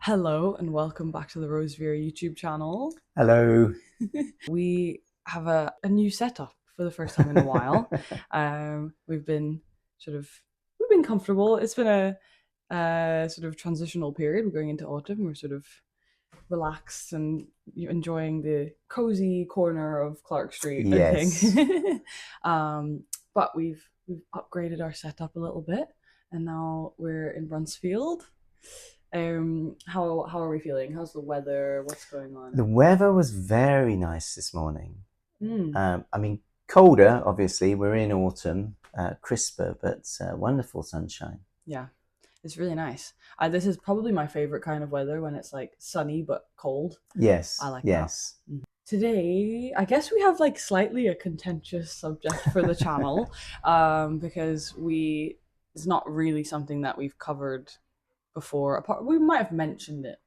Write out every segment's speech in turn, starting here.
Hello and welcome back to the Rosevere YouTube channel. Hello. We have a new setup for the first time in a while. We've been comfortable. It's been a sort of transitional period. We're going into autumn. We're sort of relaxed and enjoying the cozy corner of Clark Street, I Yes. think. But we've upgraded our setup a little bit, and now we're in Brunsfield. How are we feeling? How's the weather? What's going on? The weather was very nice this morning. Mm, I mean, colder, obviously. We're in autumn, crisper, but wonderful sunshine. yeah, it's really nice. This is probably my favorite kind of weather when it's like sunny but cold. Yes, I like that. yes. Today, I guess we have like slightly a contentious subject for the channel, because it's not really something that we've covered before. Apart, we might have mentioned it.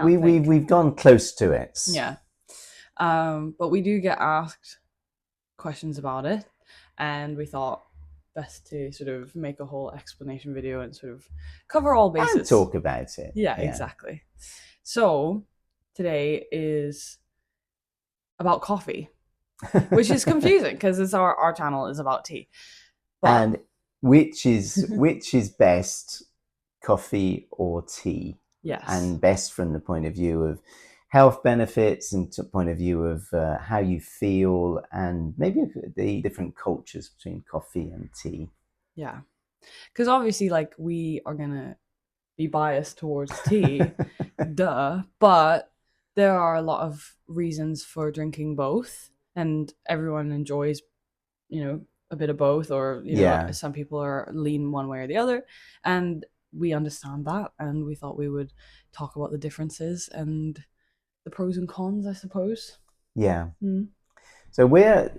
We've gone close to it. Yeah. But we do get asked questions about it, and we thought best to sort of make a whole explanation video and sort of cover all bases. And talk about it. Yeah, exactly. So today is about coffee, which is confusing because it's our channel is about tea. But and which is best, coffee or tea? Yes. And best from the point of view of health benefits and to point of view of how you feel and maybe the different cultures between coffee and tea. Yeah, because obviously like we are gonna be biased towards tea, duh, but there are a lot of reasons for drinking both, and everyone enjoys, a bit of both, or some people are lean one way or the other, and we understand that, and we thought we would talk about the differences and the pros and cons, I suppose. Yeah. So we're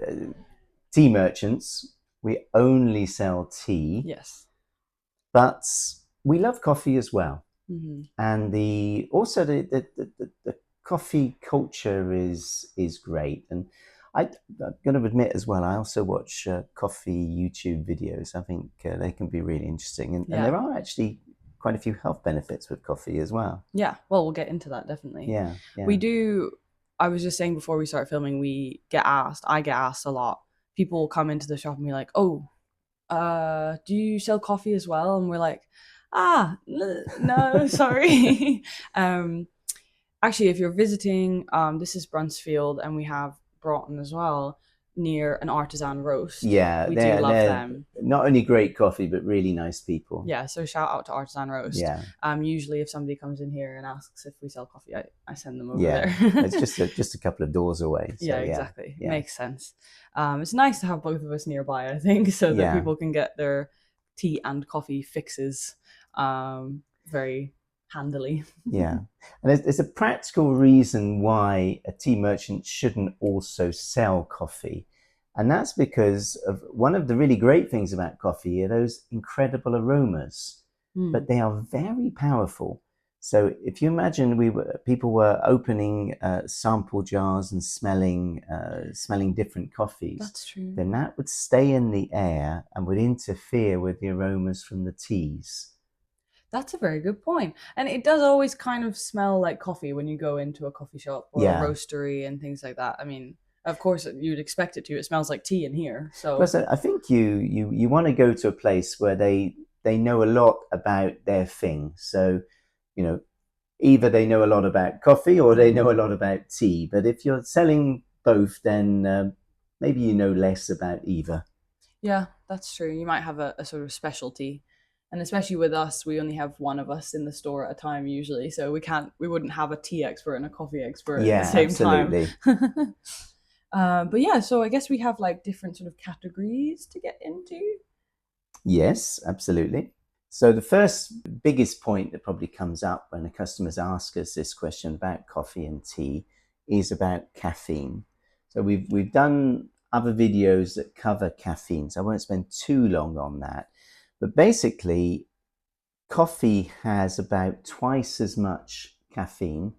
tea merchants. We only sell tea. Yes. But we love coffee as well. Mm-hmm. And the coffee culture is great. And I'm going to admit as well, I also watch coffee YouTube videos. I think they can be really interesting. And there are actually quite a few health benefits with coffee as well. Yeah, well, we'll get into that definitely. Yeah. We do. I was just saying before we start filming, I get asked a lot. People will come into the shop and be like, "Oh, do you sell coffee as well?" And we're like, no, sorry. Actually, if you're visiting, this is Brunsfield, and we have Broughton as well, near an artisan roast. Yeah, we do love them. Not only great coffee, but really nice people. Yeah, so shout out to Artisan Roast. Yeah. Usually if somebody comes in here and asks if we sell coffee, I send them over there. It's just a couple of doors away. So, yeah, exactly. Yeah. Makes sense. It's nice to have both of us nearby, I think, so that people can get their tea and coffee fixes very handily. Yeah. And there's a practical reason why a tea merchant shouldn't also sell coffee. And that's because of one of the really great things about coffee are those incredible aromas, but they are very powerful. So if you imagine people were opening sample jars and smelling different coffees, that's true. Then that would stay in the air and would interfere with the aromas from the teas. That's a very good point. And it does always kind of smell like coffee when you go into a coffee shop or a roastery and things like that. I mean, of course, you'd expect it to. It smells like tea in here. So plus, I think you want to go to a place where they know a lot about their thing. So, either they know a lot about coffee or they know a lot about tea. But if you're selling both, then maybe you know less about either. Yeah, that's true. You might have a sort of specialty. And especially with us, we only have one of us in the store at a time usually. So we wouldn't have a tea expert and a coffee expert at the same time. But yeah, so I guess we have like different sort of categories to get into. Yes, absolutely. So the first biggest point that probably comes up when the customers ask us this question about coffee and tea is about caffeine. So we've done other videos that cover caffeine, so I won't spend too long on that. But basically, coffee has about twice as much caffeine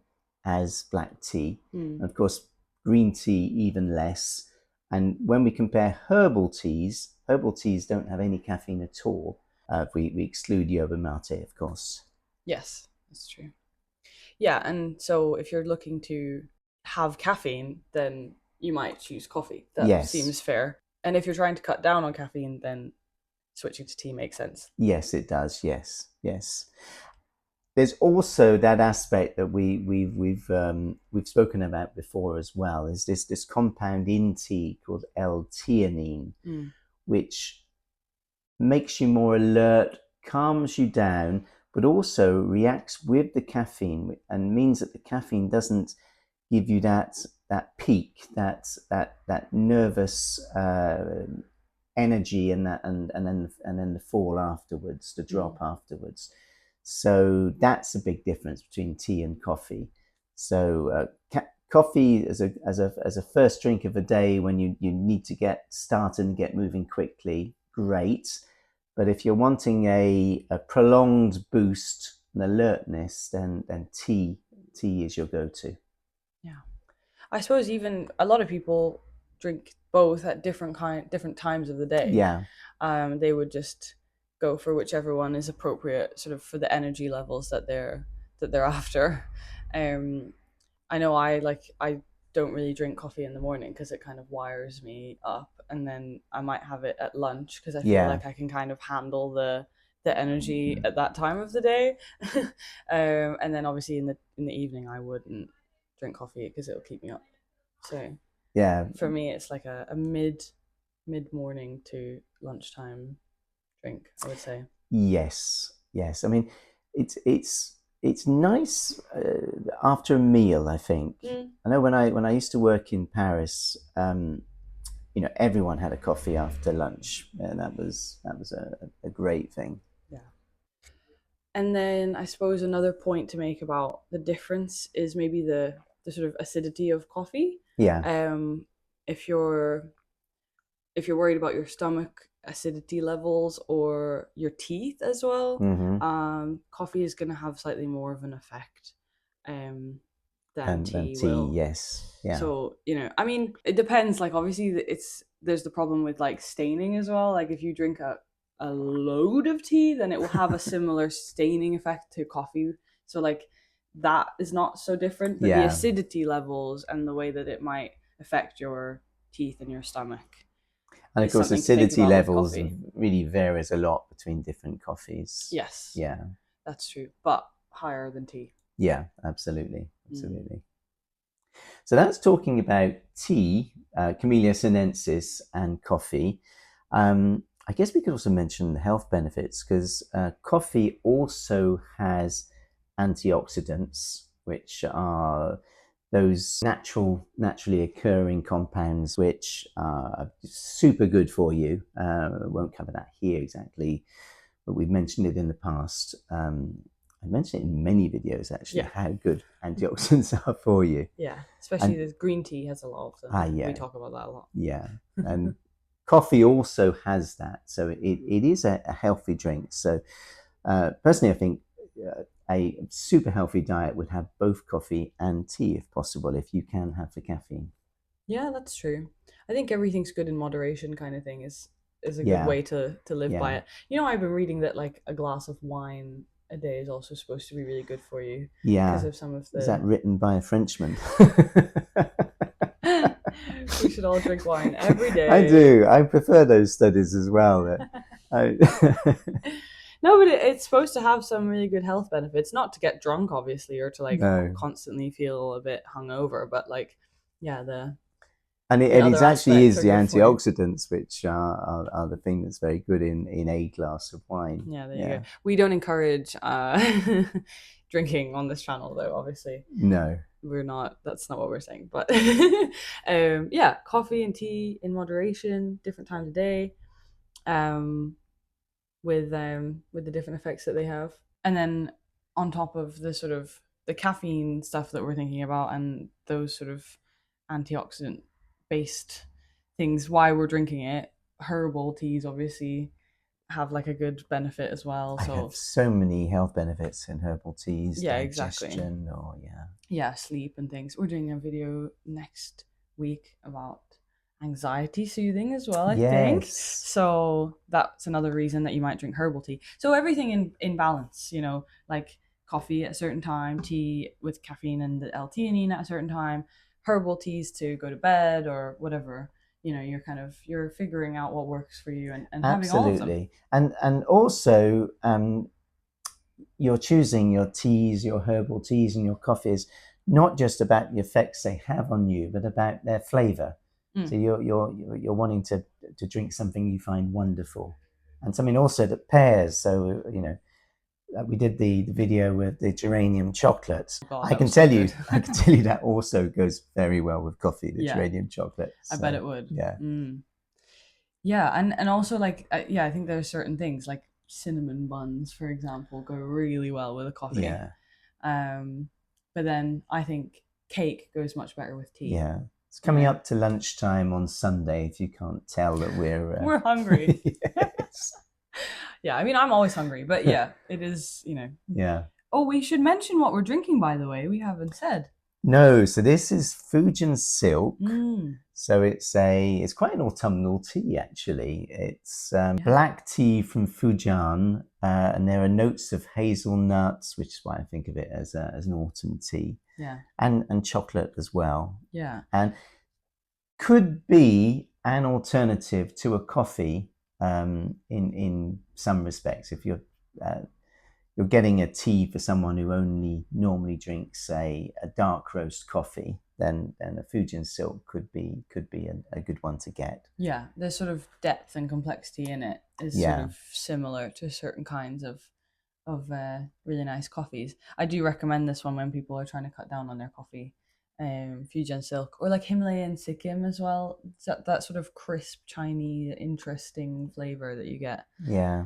as black tea. And of course, green tea even less. And when we compare herbal teas don't have any caffeine at all. If we exclude yerba mate, of course. Yes, that's true. Yeah, and so if you're looking to have caffeine, then you might choose coffee. That Yes. seems fair. And if you're trying to cut down on caffeine, then switching to tea makes sense. Yes, it does. Yes, yes. There's also that aspect that we've spoken about before as well. Is this compound in tea called L-theanine, which makes you more alert, calms you down, but also reacts with the caffeine and means that the caffeine doesn't give you that peak, that nervous energy, and then the fall afterwards, the drop afterwards. So that's a big difference between tea and coffee. So coffee as a first drink of a day when you need to get started and get moving quickly, great. But if you're wanting a prolonged boost and alertness, then tea is your go-to. Yeah, I suppose even a lot of people drink both at different times of the day. Yeah. They would just go for whichever one is appropriate, sort of for the energy levels that they're after. I know I don't really drink coffee in the morning because it kind of wires me up, and then I might have it at lunch because I feel like I can kind of handle the energy at that time of the day. And then obviously in the evening I wouldn't drink coffee because it'll keep me up. So yeah, for me it's like a mid morning to lunchtime drink, I would say. Yes. I mean, it's nice after a meal, I think. I know when I used to work in Paris, everyone had a coffee after lunch, and that was a great thing. Yeah. And then I suppose another point to make about the difference is maybe the sort of acidity of coffee. Yeah. If you're worried about your stomach acidity levels or your teeth as well, coffee is going to have slightly more of an effect than tea will. Yes. Yeah. So I mean, it depends. Like obviously, there's the problem with like staining as well. Like if you drink a load of tea, then it will have a similar staining effect to coffee. So like that is not so different, but the acidity levels and the way that it might affect your teeth and your stomach. And of course, acidity levels really varies a lot between different coffees. Yes. Yeah. That's true, but higher than tea. Yeah, absolutely. So that's talking about tea, Camellia sinensis, and coffee. I guess we could also mention the health benefits, because coffee also has antioxidants, which are those naturally occurring compounds which are super good for you. I won't cover that here exactly, but we've mentioned it in the past. I mentioned it in many videos actually, how good antioxidants are for you. Yeah, especially the green tea has a lot of them. We talk about that a lot. Yeah, and coffee also has that. So it is a healthy drink. So personally, I think a super healthy diet would have both coffee and tea if possible, if you can have the caffeine. Yeah, that's true. I think everything's good in moderation kind of thing is a good way to live by it. I've been reading that like a glass of wine a day is also supposed to be really good for you. Yeah. Because of some of the... Is that written by a Frenchman? We should all drink wine every day. I do. I prefer those studies as well. No, but it's supposed to have some really good health benefits. Not to get drunk, obviously, or to like constantly feel a bit hungover, but like, and it actually is the antioxidants which are the thing that's very good in a glass of wine. Yeah, there you go. We don't encourage drinking on this channel, though, obviously. No. We're not, that's not what we're saying. But coffee and tea in moderation, different times of day, with the different effects that they have. And then on top of the sort of the caffeine stuff that we're thinking about and those sort of antioxidant based things, why we're drinking it, herbal teas obviously have like a good benefit as well. I have so many health benefits in herbal teas. Yeah, digestion, exactly. Sleep and things. We're doing a video next week about anxiety soothing as well, I think. So that's another reason that you might drink herbal tea. So everything in balance, like coffee at a certain time, tea with caffeine and the L-theanine at a certain time, herbal teas to go to bed or whatever. You're figuring out what works for you and having all of them. Absolutely. And also you're choosing your teas, your herbal teas and your coffees, not just about the effects they have on you, but about their flavor. So you're wanting to drink something you find wonderful, and something also that pairs. So we did the video with the geranium chocolate. God, I can tell you that also goes very well with coffee. The geranium chocolate. I bet it would. Yeah. Yeah, and also I think there are certain things like cinnamon buns, for example, go really well with a coffee. Yeah. But then I think cake goes much better with tea. Yeah. It's coming up to lunchtime on Sunday, if you can't tell that we're hungry. Yes. Yeah, I mean, I'm always hungry, but yeah, it is, Yeah. Oh, we should mention what we're drinking, by the way. We haven't said. No, so this is Fujian Silk. So it's quite an autumnal tea, actually. It's black tea from Fujian, and there are notes of hazelnuts, which is why I think of it as an autumn tea. Yeah. And chocolate as well. Yeah. And could be an alternative to a coffee in some respects. If you're getting a tea for someone who only normally drinks a dark roast coffee, then a Fujian Silk could be a good one to get. Yeah, there's sort of depth and complexity in it is sort of similar to certain kinds of really nice coffees. I do recommend this one when people are trying to cut down on their coffee. Fujian Silk, or like Himalayan Sikkim as well. That sort of crisp, Chinese, interesting flavor that you get. Yeah.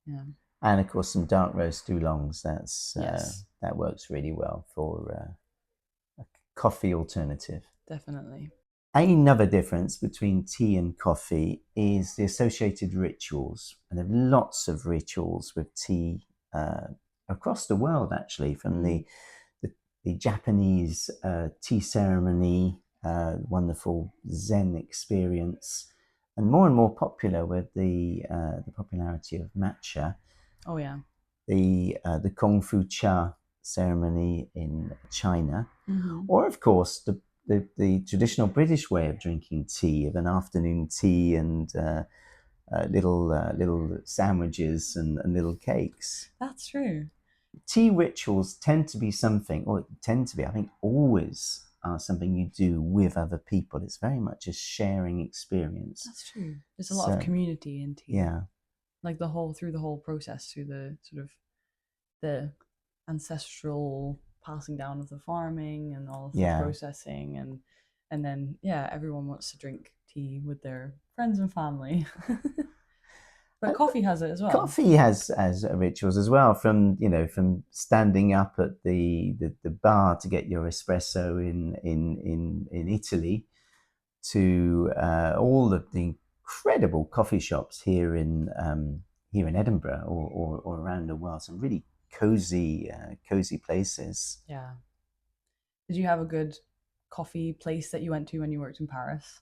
Yeah. And of course, some dark roast oolongs. That works really well for a coffee alternative. Definitely. Another difference between tea and coffee is the associated rituals, and there are lots of rituals with tea across the world. Actually, from the Japanese tea ceremony, wonderful Zen experience, and more popular with the popularity of matcha. Oh yeah. The Kung Fu Cha ceremony in China, or of course the traditional British way of drinking tea, of an afternoon tea and little sandwiches and little cakes. That's true. Tea rituals tend to be, I think, always are something you do with other people. It's very much a sharing experience. That's true. There's a lot of community in tea. Yeah. Like through the whole process, through the sort of the ancestral passing down of the farming and all of the processing, and then everyone wants to drink tea with their friends and family. But coffee has it as well. Coffee has rituals as well, from standing up at the bar to get your espresso in Italy, to all of the incredible coffee shops here in Edinburgh or around the world. Some really cozy places. Yeah. Did you have a good coffee place that you went to when you worked in Paris?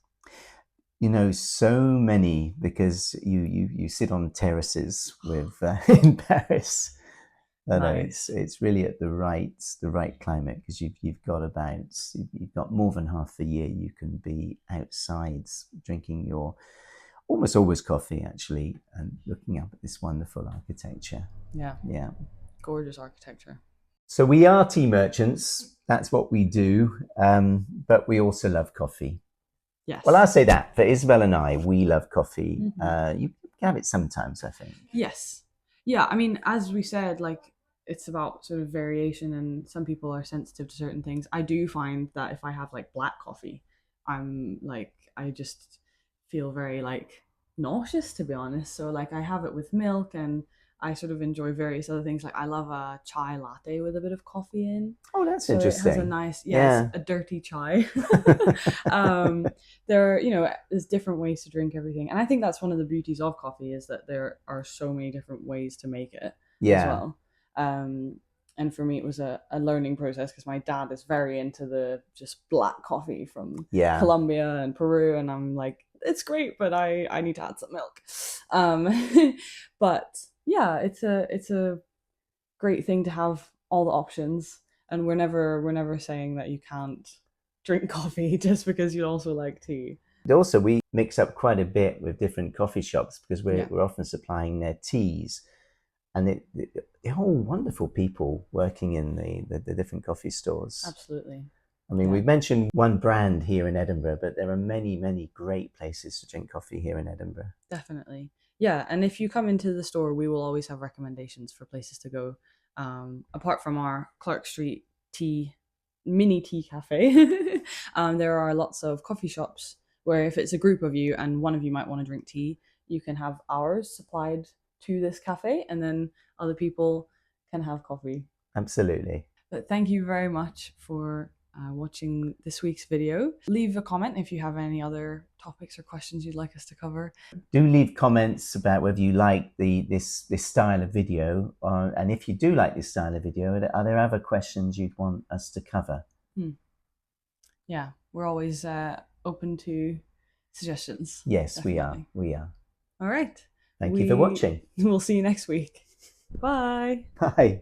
So many, because you sit on terraces with in Paris. Nice. It's really at the right climate, because you've got more than half the year you can be outside drinking your almost always coffee, actually, and looking up at this wonderful architecture. Yeah. Gorgeous architecture. So we are tea merchants. That's what we do, but we also love coffee. Yes. Well, I'll say that for Isabel and I, we love coffee. You have it sometimes, I think. Yes. Yeah. I mean, as we said, it's about sort of variation, and some people are sensitive to certain things. I do find that if I have black coffee, I'm I just feel very nauseous, to be honest. So I have it with milk, and I sort of enjoy various other things. I love a chai latte with a bit of coffee in. Oh, that's interesting. It has a nice, a dirty chai. There's different ways to drink everything. And I think that's one of the beauties of coffee, is that there are so many different ways to make it as well. And for me, it was a learning process, because my dad is very into the just black coffee from Colombia and Peru. And I'm like, it's great, but I need to add some milk. But yeah, it's a great thing to have all the options, and we're never saying that you can't drink coffee just because you also like tea. Also, we mix up quite a bit with different coffee shops because Yeah. we're often supplying their teas, and they're all wonderful people working in the different coffee stores. Absolutely. I mean, Yeah. we've mentioned one brand here in Edinburgh, but there are many, many great places to drink coffee here in Edinburgh. Definitely. Yeah, and if you come into the store, we will always have recommendations for places to go. Apart from our Clark Street tea mini tea cafe, there are lots of coffee shops where if it's a group of you and one of you might want to drink tea, you can have ours supplied to this cafe, and then other people can have coffee. Absolutely. But thank you very much for watching this week's video. Leave a comment if you have any other topics or questions you'd like us to cover. Do leave comments about whether you like this style of video, and if you do like this style of video, are there other questions you'd want us to cover? Yeah, we're always open to suggestions. Yes, Definitely. we are. All right. Thank you for watching. We'll see you next week. Bye. Bye.